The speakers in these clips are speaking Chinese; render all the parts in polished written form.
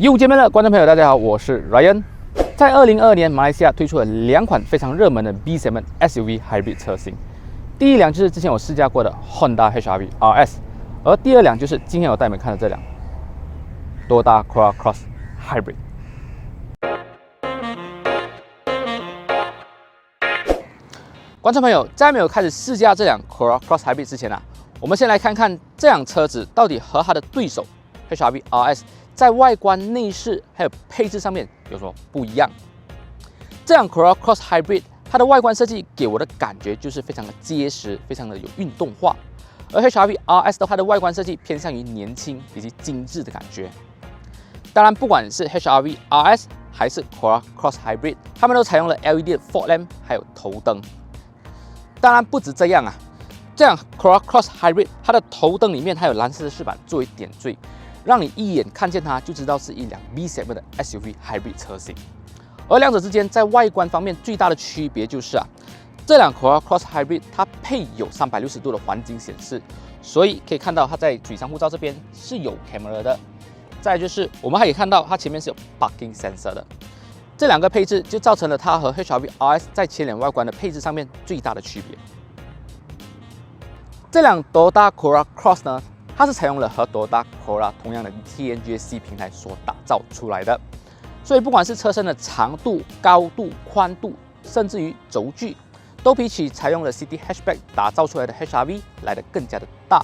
又见面了，观众朋友，大家好，我是 Ryan。在2022年，马来西亚推出了两款非常热门的 B7 SUV Hybrid 车型。第一辆就是之前有试驾过的 Honda HR-V RS， 而第二辆就是今天我带你们看的这辆 Toyota Corolla Cross Hybrid。观众朋友，在没有开始试驾这辆 Corolla Cross Hybrid 之前我们先来看看这辆车子到底和它的对手 HR-V RS 在外观、内饰还有配置上面有什么不一样。这辆 Corolla Cross Hybrid 它的外观设计给我的感觉就是非常的结实，非常的有运动化，而 HR-V RS 的话的外观设计偏向于年轻以及精致的感觉。当然，不管是 HR-V RS 还是 Corolla Cross Hybrid， 它们都采用了 LED 的 fog lamp 还有头灯。当然不止这样这辆 Corolla Cross Hybrid 它的头灯里面还有蓝色的饰板作为点缀，让你一眼看见它就知道是一辆 B7 的 SUV Hybrid 车型。而两者之间在外观方面最大的区别就是这辆 Corolla Cross Hybrid 它配有360度的环景显示，所以可以看到它在水箱护罩这边是有 camera 的。再来就是我们还可以看到它前面是有 parking sensor 的。这两个配置就造成了它和 HR-V RS 在前脸外观的配置上面最大的区别。这辆 Toyota Corolla Cross 呢，它是采用了和 Toyota Corolla 同样的 TNGA-C 平台所打造出来的，所以不管是车身的长度、高度、宽度，甚至于轴距，都比起采用了 City Hatchback 打造出来的 HR-V 来得更加的大。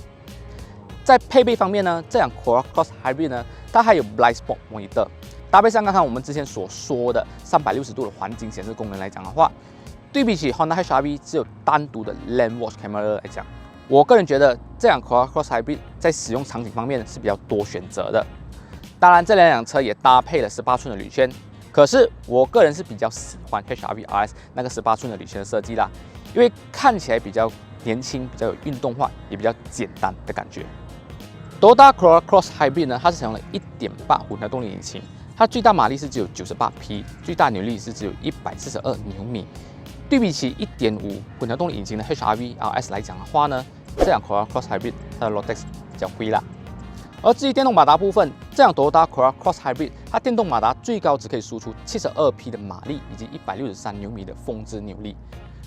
在配备方面呢，这辆 Corolla Cross Hybrid 呢，它还有 Blind Spot Monitor。搭配上刚刚我们之前所说的360度的环景显示功能来讲的话，对比起 Honda HR-V 只有单独的 Lane Watch Camera 来讲，我个人觉得这辆 Corolla Cross Hybrid 在使用场景方面是比较多选择的。当然，这两辆车也搭配了18寸的铝圈，可是我个人是比较喜欢 HR-V RS 那个18寸的铝圈的设计啦，因为看起来比较年轻、比较有运动化，也比较简单的感觉。Toyota Corolla Cross Hybrid 呢，它是采用了 1.8 混合动力引擎。它最大马力是只有98匹，最大扭力是只有142牛米。对比起1.5混合动力引擎的 HR-V RS 来讲的话呢，这辆 Corolla Cross Hybrid 它的 Rotax 比较灰啦。而至于电动马达部分，这辆 Toyota Corolla Cross Hybrid 它电动马达最高只可以输出72匹的马力以及163牛米的峰值扭力。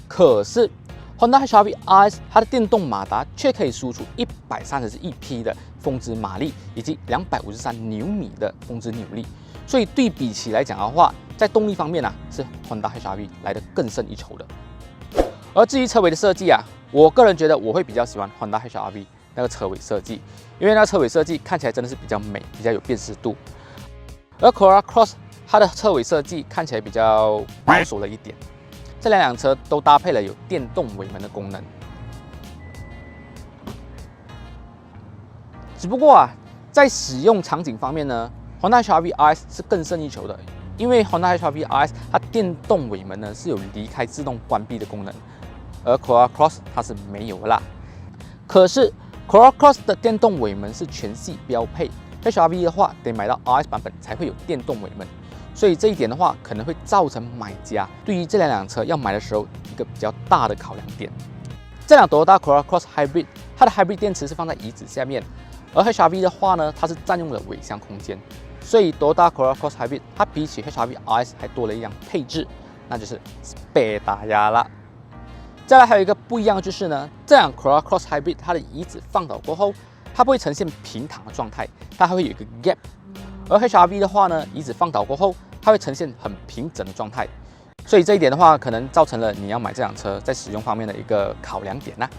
可是 Honda HR-V RS 它的电动马达却可以输出131匹的峰值马力以及253牛米的峰值扭力。所以对比起来讲的话，在动力方面是 Honda HR-V 来得更胜一筹的。而至于车尾的设计我个人觉得我会比较喜欢 Honda HR-V 那个车尾设计，因为那个车尾设计看起来真的是比较美，比较有辨识度。而 Corolla Cross 它的车尾设计看起来比较保守了一点。这两辆车都搭配了有电动尾门的功能，只不过在使用场景方面呢，Honda HR-V RS 是更胜一筹的，因为 Honda HR-V RS 它电动尾门呢是有离开自动关闭的功能，而 Corolla Cross 它是没有啦。可是 Corolla Cross 的电动尾门是全系标配 ，HR-V 的话得买到 RS 版本才会有电动尾门，所以这一点的话可能会造成买家对于这两辆车要买的时候一个比较大的考量点。这辆 Toyota Corolla Cross Hybrid 它的 Hybrid 电池是放在椅子下面，而 HR-V 的话呢，它是占用了尾箱空间。所以 Toyota Corolla Cross Hybrid 它比起 HR-V RS 还多了一样配置，那就是 Spare 打压啦。再来还有一个不一样的就是呢，这辆 Corolla Cross Hybrid 它的椅子放倒过后，它不会呈现平躺的状态，它还会有一个 gap。而 HR-V 的话呢，椅子放倒过后，它会呈现很平整的状态。所以这一点的话，可能造成了你要买这辆车在使用方面的一个考量点啦。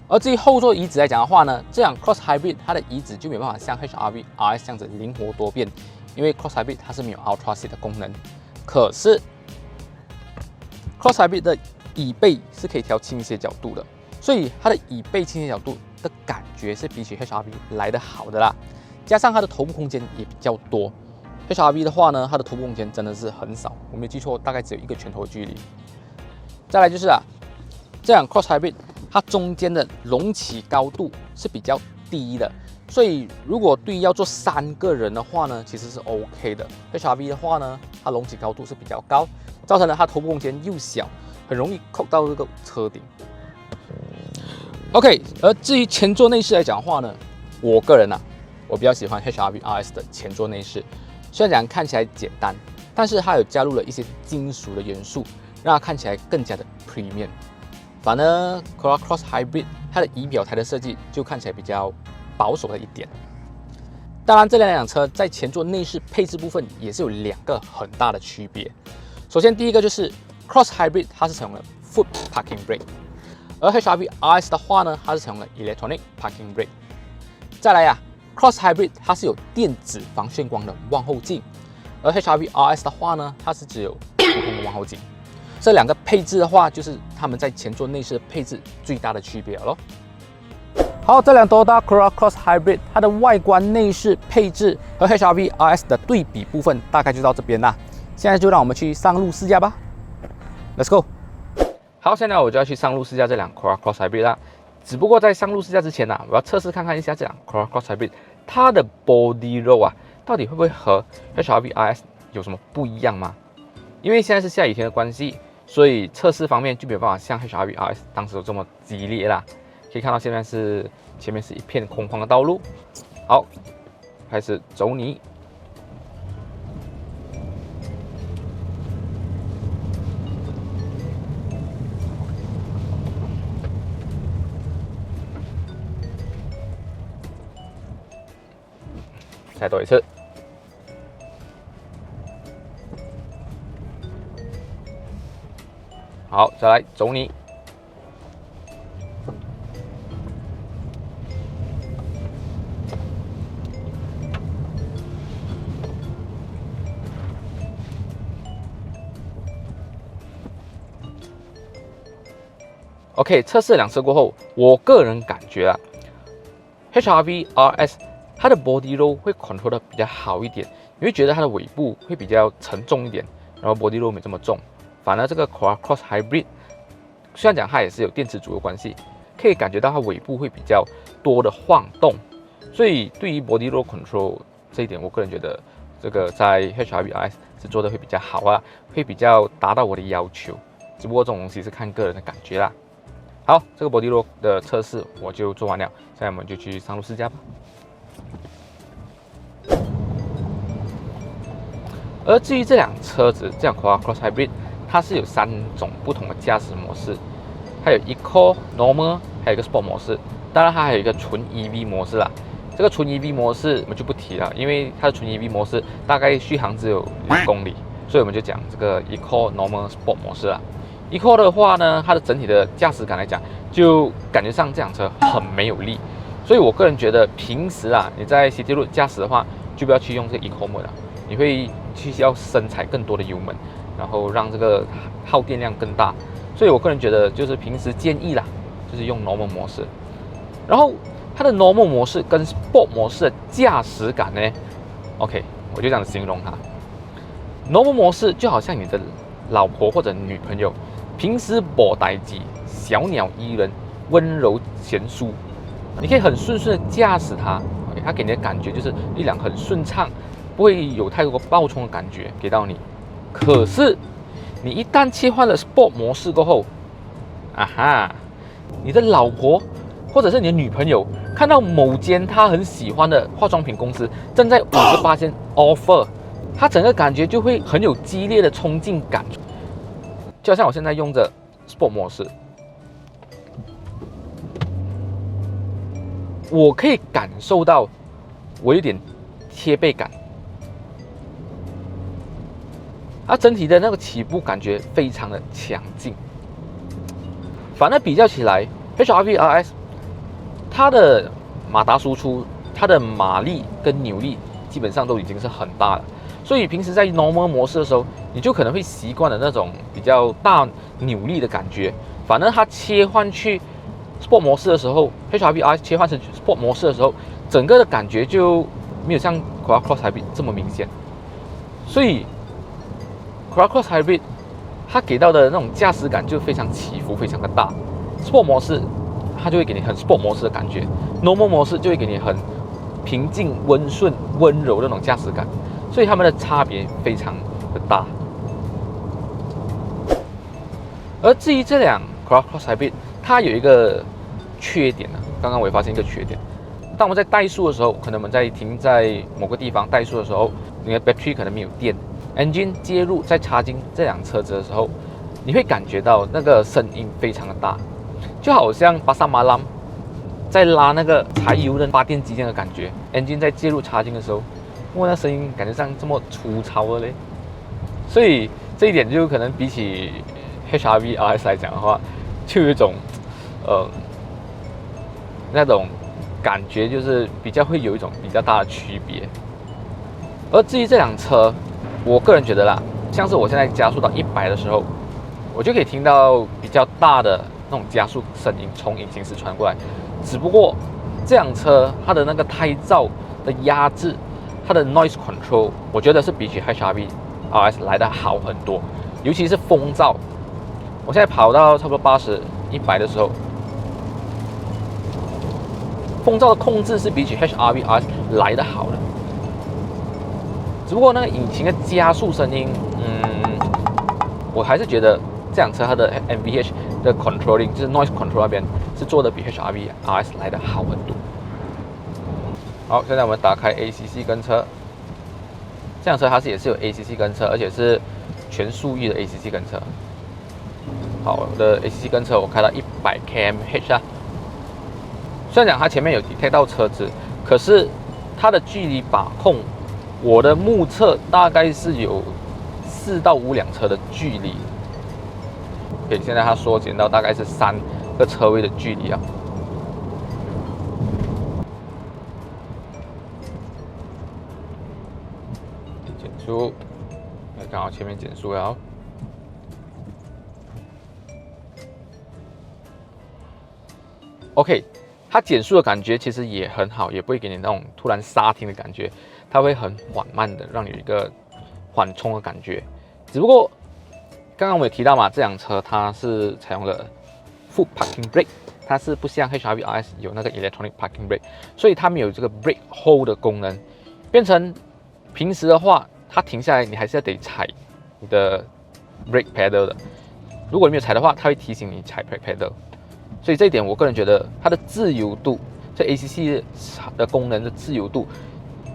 而至于后座椅子来讲的话呢，这辆 Cross Hybrid 它的椅子就没办法像 HR-V RS 这样子灵活多变，因为 Cross Hybrid 它是没有 Ultra Seat 的功能。可是 Cross Hybrid 的椅背是可以调倾斜角度的，所以它的椅背倾斜角度的感觉是比起 HR-V 来得好的啦。加上它的头部空间也比较多 ，HR-V 的话呢，它的头部空间真的是很少，我没有记错，大概只有1个拳头的距离。再来就是这辆 Cross Hybrid 它中间的隆起高度是比较低的，所以如果对于要坐3个人的话呢，其实是 OK 的。HR-V 的话呢，它隆起高度是比较高，造成了它头部空间又小，很容易扣到这个车顶。OK， 而至于前座内饰来讲的话呢，我个人我比较喜欢 HRV RS 的前座内饰，虽然讲看起来简单，但是它有加入了一些金属的元素，让它看起来更加的 premium。反而 Corolla Cross Hybrid 它的仪表台的设计就看起来比较保守了一点。当然，这两辆车在前座内饰配置部分也是有2个很大的区别。首先，第一个就是 Cross Hybrid 它是采用了 Foot Parking Brake， 而 HRV RS 的话呢，它是采用了 Electronic Parking Brake。再来呀，Cross Hybrid 它是有电子防眩光的望后镜，而 HRV RS 的话呢，它是只有普通的望后镜。这2个配置的话，就是它们在前座内饰的配置最大的区别了咯。好，这辆 Toyota Corolla Cross Hybrid 它的外观、内饰配置和 HRV RS 的对比部分大概就到这边啦。现在就让我们去上路试驾吧 ，Let's go。好，现在我就要去上路试驾这辆 Corolla Cross Hybrid 啦。只不过在上路试驾之前我要测试看看一下这辆 Corolla Cross Hybrid 它的 body roll 到底会不会和 HRV RS 有什么不一样吗？因为现在是下雨天的关系，所以测试方面就没有办法像 HRV RS 当时有这么激烈啦。可以看到现在是前面是一片空旷的道路。好，开始走泥。再多一次。好，再来走泥。OK， 测试2次过后，我个人感觉HRV RS 它的 body roll 会 control 的比较好一点，你会觉得它的尾部会比较沉重一点，然后 body roll 没这么重。反而这个 Corolla Cross Hybrid 虽然讲它也是有电池组的关系，可以感觉到它尾部会比较多的晃动，所以对于 body roll control 这一点，我个人觉得这个在 HRV RS 是做的会比较好会比较达到我的要求。只不过这种东西是看个人的感觉啦。好，这个 body roll 的测试我就做完了，现在我们就去上路试驾吧。而至于这辆车子，这辆 Corolla Cross Hybrid， 它是有3种不同的驾驶模式，它有 Eco、Normal， 还有一个 Sport 模式。当然，它还有一个纯 EV 模式啦。这个纯 EV 模式我们就不提了，因为它的纯 EV 模式大概续航只有2公里，所以我们就讲这个 Eco、Normal、Sport 模式啦。Eco 的话呢，它的整体的驾驶感来讲，就感觉上这辆车很没有力，所以我个人觉得平时你在 City Road 驾驶的话，就不要去用这个 Eco mode 了，你会需要深踩更多的油门，然后让这个耗电量更大，所以我个人觉得就是平时建议就是用 Normal 模式。然后它的 Normal 模式跟 Sport 模式的驾驶感呢 ，OK， 我就这样形容它。Normal 模式就好像你的老婆或者女朋友，平时没代志，小鸟依人，温柔贤淑，你可以很顺的驾驶它，它给你的感觉就是一辆很顺畅，不会有太多爆冲的感觉给到你。可是你一旦切换了 Sport 模式过后，你的老婆或者是你的女朋友看到某间她很喜欢的化妆品公司正在58% offer， 她整个感觉就会很有激烈的冲劲感，就好像我现在用着 Sport 模式，我可以感受到我有点贴背感，它整体的那个起步感觉非常的强劲。反而比较起来 ，HRV RS 它的马达输出、它的马力跟扭力基本上都已经是很大了，所以平时在 Normal 模式的时候，你就可能会习惯了那种比较大扭力的感觉。反而它切换去 Sport 模式的时候 ，HRV RS 切换成 Sport 模式的时候，整个的感觉就没有像 Corolla Cross Hybrid 这么明显。所以 Corolla Cross Hybrid 它给到的那种驾驶感就非常起伏，非常的大。Sport 模式它就会给你很 Sport 模式的感觉 ，Normal 模式就会给你很平静、温顺、温柔的那种驾驶感，所以它们的差别非常的大。而至于这辆 Corolla Cross Hybrid， 它有一个缺点刚刚我也发现一个缺点，当我们在怠速的时候，可能我们在停在某个地方怠速的时候，你的 battery 可能没有电 ，engine 介入在插进这辆车子的时候，你会感觉到那个声音非常的大，就好像巴萨马拉在拉那个柴油的发电机这样的感觉。engine 在介入插进的时候，哇，那声音感觉上这么粗糙的嘞，所以这一点就可能比起 HRV RS 来讲的话，就有一种那种感觉，就是比较会有一种比较大的区别。而至于这辆车，我个人觉得啦，像是我现在加速到100的时候，我就可以听到比较大的那种加速声音从引擎室传过来。只不过这辆车它的那个胎噪的压制，它的 noise control， 我觉得是比起 HRV RS 来的好很多，尤其是风噪。我现在跑到差不多80、100的时候，风噪的控制是比起 HRV RS 来的好的。只不过那个引擎的加速声音，我还是觉得这辆车它的 NVH 的 controlling， 就是 noise control 那边是做的比 HRV RS 来的好很多。好，现在我们打开 ACC 跟车，这辆车它也是有 ACC 跟车，而且是全速域的 ACC 跟车。好，我的 ACC 跟车我开到100 km/h 啊。虽然讲它前面有 detect 到车子，可是它的距离把控，我的目测大概是有4到5辆车的距离。OK， 现在它缩减到大概是3个车位的距离啊。减速，刚好前面减速了。OK， 它减速的感觉其实也很好，也不会给你那种突然刹停的感觉，它会很缓慢的让你有一个缓冲的感觉。只不过刚刚我也提到嘛，这辆车它是采用了 Foot Parking Brake， 它是不像 HRV RS 有那个 Electronic Parking Brake， 所以它没有这个 Brake Hold 的功能，变成平时的话，它停下来你还是要得踩你的 Brake Pedal 的。如果你没有踩的话，它会提醒你踩 Brake Pedal。所以这一点，我个人觉得它的自由度，这 ACC 的功能的自由度，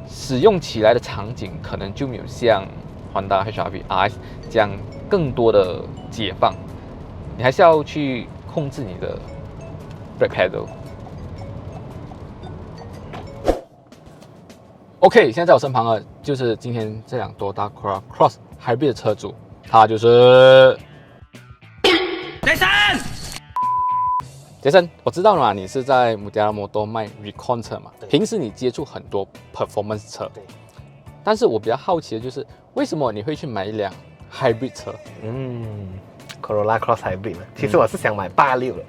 使用起来的场景可能就没有像 Honda HRV RS 这样更多的解放。你还是要去控制你的 brake pedal。OK， 现在在我身旁的就是今天这辆Toyota Corolla Cross Hybrid 的车主，他就是杰森，我知道了嘛，你是在Mutiara Motor卖 Recon 车嘛？平时你接触很多 performance 车，但是我比较好奇的就是，为什么你会去买一辆 Hybrid 车？Corolla Cross Hybrid 呢？其实我是想买86的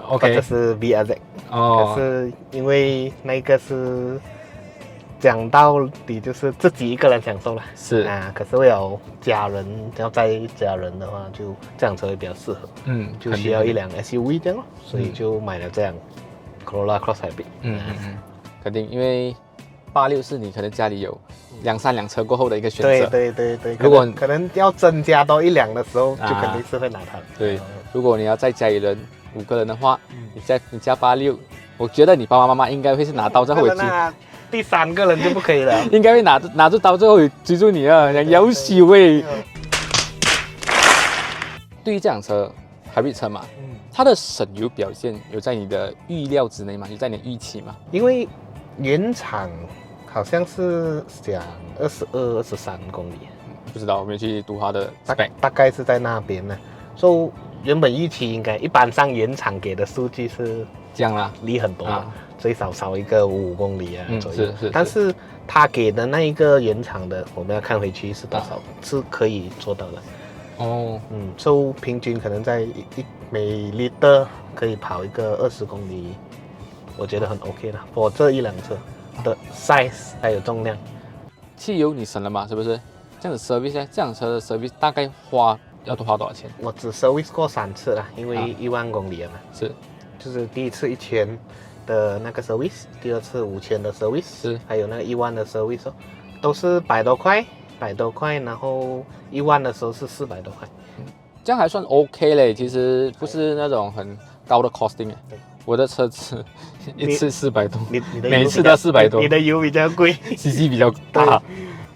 ，OK， 或者是 BRZ， 可是因为那个是讲到底就是自己一个人享受了，是啊，可是会有家人，要载家人的话，就这辆车会比较适合，就需要一辆 SUV 这样咯，所以就买了这辆 Corolla Cross Hybrid。肯定，因为86是你可能家里有2、3辆车过后的一个选择。对，如果可能要增加多1辆的时候，就肯定是会拿它。对，如果你要再家里人5个人的话，你加86，我觉得你爸爸妈妈应该会是拿刀在后面追。第3个人就不可以了，应该会拿住刀最后追住你啊，要死喂！对于这辆车，Hybrid 车嘛，它的省油表现有在你的预料之内吗？有在你的预期吗？因为原厂好像是讲22、23公里，不知道，我没有去读它的 spec， 大概是在那边呢。所以原本预期应该一般上原厂给的数据是这样啦，离很多，最少少一个5公里啊左右。是，但是他给的那一个原厂的，我们要看回去是多少，是可以做到的。所以平均可能在每 liter 可以跑一个20公里，我觉得很 OK 了。我这一辆车的 size 还有重量，汽油你省了嘛？是不是？这样子 service 呢？这辆车的 service 大概要多花多少钱？我只 service 过3次了，因为1万公里了嘛。是，就是第一次1000的那个 service， 第二次5000的 service， 是，还有那个1万的 service， 都是100多块，然后1万的时候是400多块。这样还算 OK 嘞，其实不是那种很高的 costing。我的车子一次400多，你的每次都400多，你的油比较贵，CC 比较大。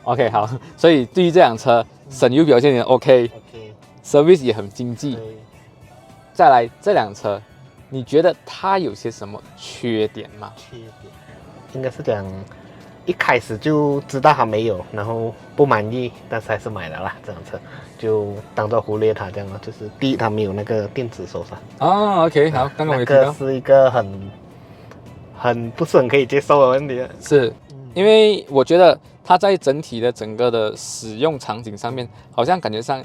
OK， 好，所以对于这辆车省油表现也 OK，service 也很经济。再来这辆车，你觉得它有些什么缺点吗？缺点应该是讲一开始就知道它没有，然后不满意，但是还是买了啦。这辆车就当做忽略它这样了。就是第一，它没有那个电子手刹。哦 ，OK， 好，刚刚我有提到，那个是一个不是很可以接受的问题。是因为我觉得它在整体的整个的使用场景上面，好像感觉上，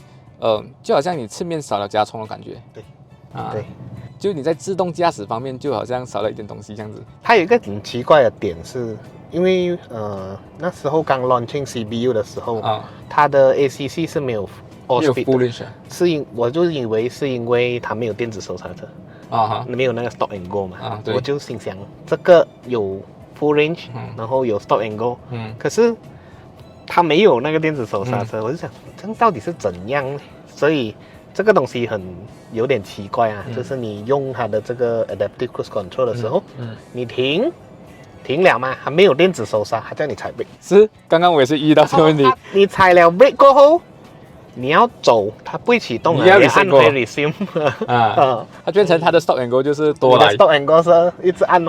就好像你侧面少了加葱的感觉。对，对，就你在自动驾驶方面，就好像少了一点东西这样子。它有一个很奇怪的点是，因为那时候刚 launching CBU 的时候，它的 ACC 是没有 all speed 的，我就以为是因为它没有电子手刹车。没有那个 stop and go 嘛，我就心想这个有 full range，然后有 stop and go，可是它没有那个电子手刹车，我就想这到底是怎样呢？所以这个东西有点奇怪啊，就是你用它的这个 adaptive cruise control 的时候，你停了嘛，还没有电子手刹，还叫你踩 brake。是，刚刚我也是遇到这个问题。你踩了 brake 过后，你要走，它不会启动啊，你要按回 resume 它变成它的 stop and go 就是多来 stop and go 是一直按，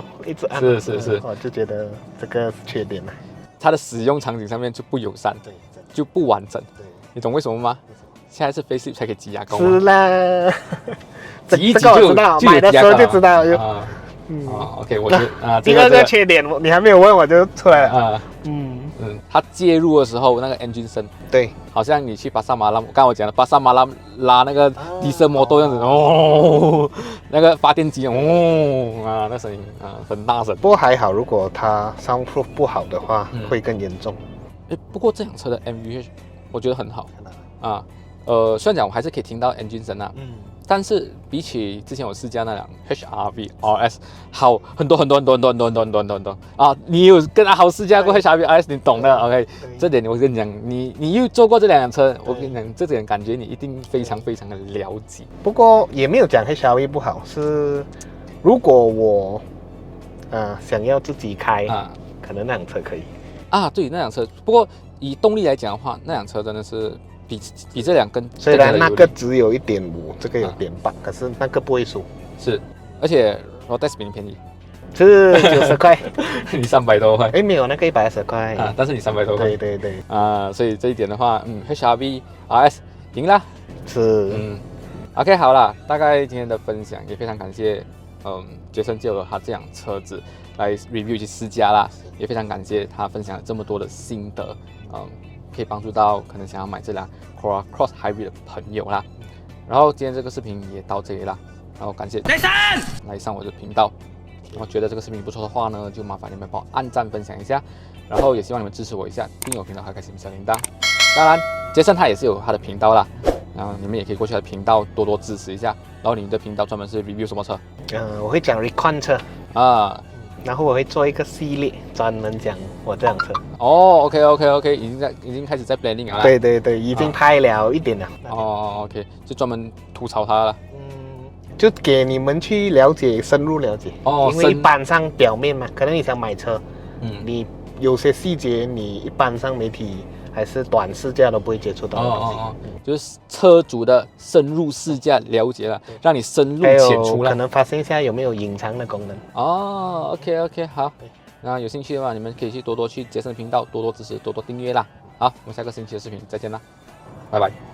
是，我就觉得这个是缺点了。它的使用场景上面就不友善，就不完整。你懂为什么吗？现在是 facelift 才可以挤牙膏吗？是啦，挤这个我知道，买的时候就知道。OK， 我觉得第二个缺点你还没有问我就出来了。它介入的时候那个 engine 声，对，好像你去巴萨马拉，刚刚我讲的巴萨马拉拉那个低声摩托这样子，那个发电机那声音很大声。不过还好，如果它 soundproof 不好的话，会更严重。不过这辆车的 MVH 我觉得很好虽然讲我还是可以听到 engine 声但是比起之前我试驾那辆 HRV RS 好很多你有跟他好试驾过 HRV RS， 你懂的 OK。这点我跟你讲，你又坐过这辆车，我跟你讲，这点感觉你一定非常的了解。不过也没有讲 HRV 不好，是如果我想要自己开可能那辆车可以对，那辆车。不过以动力来讲的话，那辆车真的是比这两根，虽然那个只有1.5，这个有1.8，可是那个不会输。是，而且 Rotax 比你便宜，是90块，你300多块。没有那个120块但是你300多块。对所以这一点的话，HRV RS 赢啦。是OK 好啦，大概今天的分享也非常感谢杰森借了他这辆车子来 review 及试驾啦，也非常感谢他分享了这么多的心得，可以帮助到可能想要买这辆 Corolla Cross Hybrid 的朋友啦。然后今天这个视频也到这里啦，然后感谢来上我的频道，然后觉得这个视频不错的话呢，就麻烦你们帮我按赞分享一下，然后也希望你们支持我一下，订阅我频道还开启小铃铛。当然，杰森他也是有他的频道啦，然后你们也可以过去他的频道多多支持一下。然后你的频道专门是 review 什么车？我会讲 Recon 车然后我会做一个系列专门讲我这辆车。OK， 已经开始在 planning 了。对，已经拍了一点了。OK， 就专门吐槽它了。就给你们去了解，深入了解。因为一般上表面嘛，可能你想买车，你有些细节你一般上媒体还是短试驾都不会接触到的东西。就是车主的深入试驾了解了，让你深入浅出了。可能发现一下有没有隐藏的功能。OK， 好。那有兴趣的话，你们可以多多去杰森的频道多多支持，多多订阅啦。好，我们下个星期的视频再见啦，拜拜。